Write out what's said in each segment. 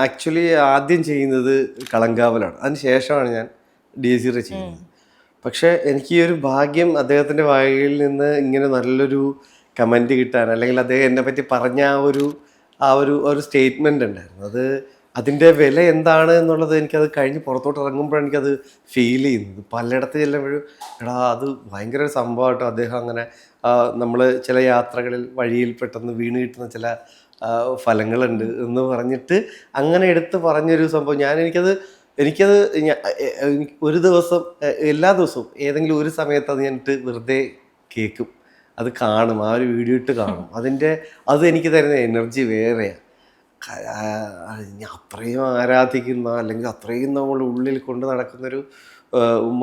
Actually ആദ്യം ചെയ്യുന്നത് കളങ്കാവലാണ്. അതിന് ശേഷമാണ് ഞാൻ DSC ചെയ്യുന്നത്. പക്ഷേ എനിക്ക് ഈ ഒരു ഭാഗ്യം അദ്ദേഹത്തിൻ്റെ വായിൽ നിന്ന് ഇങ്ങനെ നല്ലൊരു കമൻറ്റ് കിട്ടാൻ, അല്ലെങ്കിൽ അദ്ദേഹം എന്നെ പറ്റി പറഞ്ഞ ഒരു സ്റ്റേറ്റ്മെൻ്റ് ഉണ്ടായിരുന്നു. അതിൻ്റെ വില എന്താണ് എന്നുള്ളത് എനിക്കത് കഴിഞ്ഞ് പുറത്തോട്ട് ഇറങ്ങുമ്പോഴാണ് എനിക്കത് ഫീൽ ചെയ്യുന്നത്. പലയിടത്ത് ചെല്ലുമ്പോഴും എടാ അത് ഭയങ്കര ഒരു സംഭവമായിട്ടോ, അദ്ദേഹം അങ്ങനെ നമ്മൾ ചില യാത്രകളിൽ വഴിയിൽ പെട്ടെന്ന് വീണ് കിട്ടുന്ന ചില ഫലങ്ങളുണ്ട് എന്ന് പറഞ്ഞിട്ട് അങ്ങനെ എടുത്ത് പറഞ്ഞൊരു സംഭവം. എനിക്കത് ഒരു ദിവസം, എല്ലാ ദിവസവും ഏതെങ്കിലും ഒരു സമയത്ത് അത് ഞാനിട്ട് വെറുതെ കേൾക്കും, അത് കാണും, ആ ഒരു വീഡിയോ ഇട്ട് കാണും. അത് എനിക്ക് തരുന്ന എനർജി വേറെയാണ്. അത്രയും ആരാധിക്കുന്ന, അല്ലെങ്കിൽ അത്രയും നമ്മൾ ഉള്ളിൽ കൊണ്ട് നടക്കുന്നൊരു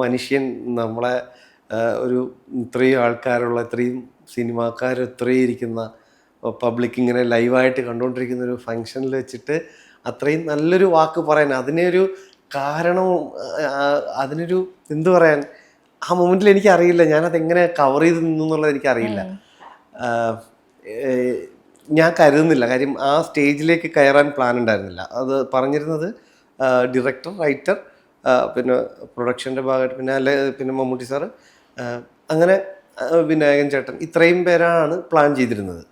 മനുഷ്യൻ നമ്മളെ ഇത്രയും ആൾക്കാരുള്ള, ഇത്രയും സിനിമാക്കാർ ഇത്രയും ഇരിക്കുന്ന, പബ്ലിക് ഇങ്ങനെ ലൈവായിട്ട് കണ്ടുകൊണ്ടിരിക്കുന്ന ഒരു ഫങ്ഷനിൽ വെച്ചിട്ട് അത്രയും നല്ലൊരു വാക്ക് പറയാൻ, അതിനൊരു കാരണവും അതിനൊരു എന്തു പറയാൻ, ആ മൊമെൻറ്റിൽ എനിക്കറിയില്ല ഞാനതെങ്ങനെ കവർ ചെയ്ത് നിന്നു എന്നുള്ളത് എനിക്കറിയില്ല. ഞാൻ കരുതുന്നില്ല, കാര്യം ആ സ്റ്റേജിലേക്ക് കയറാൻ പ്ലാൻ ഉണ്ടായിരുന്നില്ല. അത് പറഞ്ഞിരുന്നത് ഡയറക്ടർ, റൈറ്റർ, പിന്നെ പ്രൊഡക്ഷൻ്റെ ഭാഗമായിട്ട് പിന്നെ മമ്മൂട്ടി സാറ്, അങ്ങനെ വിനായകൻ ചേട്ടൻ, ഇത്രയും പേരാണ് പ്ലാൻ ചെയ്തിരുന്നത്.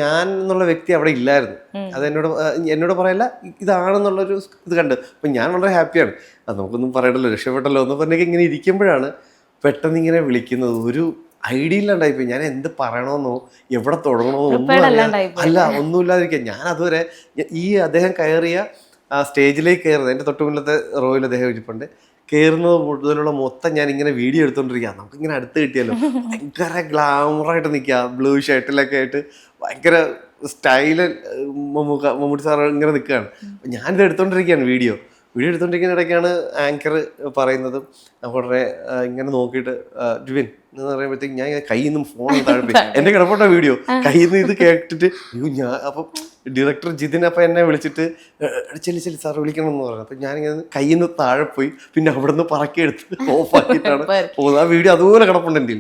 ഞാൻ എന്നുള്ള വ്യക്തി അവിടെ ഇല്ലായിരുന്നു. അത് എന്നോട് പറയല്ല, ഇതാണെന്നുള്ളൊരു ഇത് കണ്ട്. അപ്പം ഞാൻ വളരെ ഹാപ്പിയാണ്. അത് നമുക്കൊന്നും പറയണ്ടല്ലോ, രക്ഷപ്പെട്ടല്ലോ എന്ന് പറഞ്ഞൊക്കെ ഇങ്ങനെ ഇരിക്കുമ്പോഴാണ് പെട്ടെന്ന് ഇങ്ങനെ വിളിക്കുന്നത്. ഒരു ഐഡിയ ഇല്ലാണ്ടായിപ്പോയി. ഞാൻ എന്ത് പറയണമെന്നോ എവിടെ തുടങ്ങണമെന്നോ ഒന്നുമില്ലാതിരിക്കുക. ഞാൻ അതുവരെ അദ്ദേഹം കയറിയ സ്റ്റേജിലേക്ക് കയറുന്നത്, എൻ്റെ തൊട്ട് മുന്നത്തെ റോയിൽ അദ്ദേഹം ഇരിപ്പുണ്ട്, കയറുന്നത് മുതലുള്ള മൊത്തം ഞാൻ ഇങ്ങനെ വീഡിയോ എടുത്തോണ്ടിരിക്കുക. നമുക്കിങ്ങനെ അടുത്ത് കിട്ടിയല്ലോ, ഭയങ്കര ഗ്ലാമറായിട്ട് നിൽക്കുക, ബ്ലൂ ഷർട്ടിലൊക്കെ ആയിട്ട് ഭയങ്കര സ്റ്റൈല് മമ്മൂട്ടി സാറ് ഇങ്ങനെ നിൽക്കുകയാണ്. ഞാനിത് എടുത്തോണ്ടിരിക്കുകയാണ്, വീഡിയോ എടുത്തോണ്ടിരിക്കുന്ന ഇടയ്ക്കാണ് ആങ്കർ പറയുന്നതും വളരെ ഇങ്ങനെ നോക്കിയിട്ട് രുവിൻ എന്ന് പറയുമ്പോഴത്തേക്ക് ഞാൻ കയ്യിൽ നിന്നും ഫോൺ താഴ്പോയി. എൻ്റെ കിടപ്പുണ്ട വീഡിയോ കയ്യിൽ നിന്ന് ഇത് കേട്ടിട്ട് ഞാൻ അപ്പം ഡയറക്ടർ ജിതിൻ അപ്പം എന്നെ വിളിച്ചിട്ട് ചെല്ലി സാർ വിളിക്കണം എന്ന് പറഞ്ഞു. അപ്പം ഞാനിങ്ങനെ കയ്യിൽ നിന്ന് താഴെ പോയി, പിന്നെ അവിടെ നിന്ന് പറക്കിയെടുത്ത് ഓഫാക്കിയിട്ടാണ് പോകുന്നത്. ആ വീഡിയോ അതുപോലെ കിടപ്പുണ്ട് എൻ്റെ.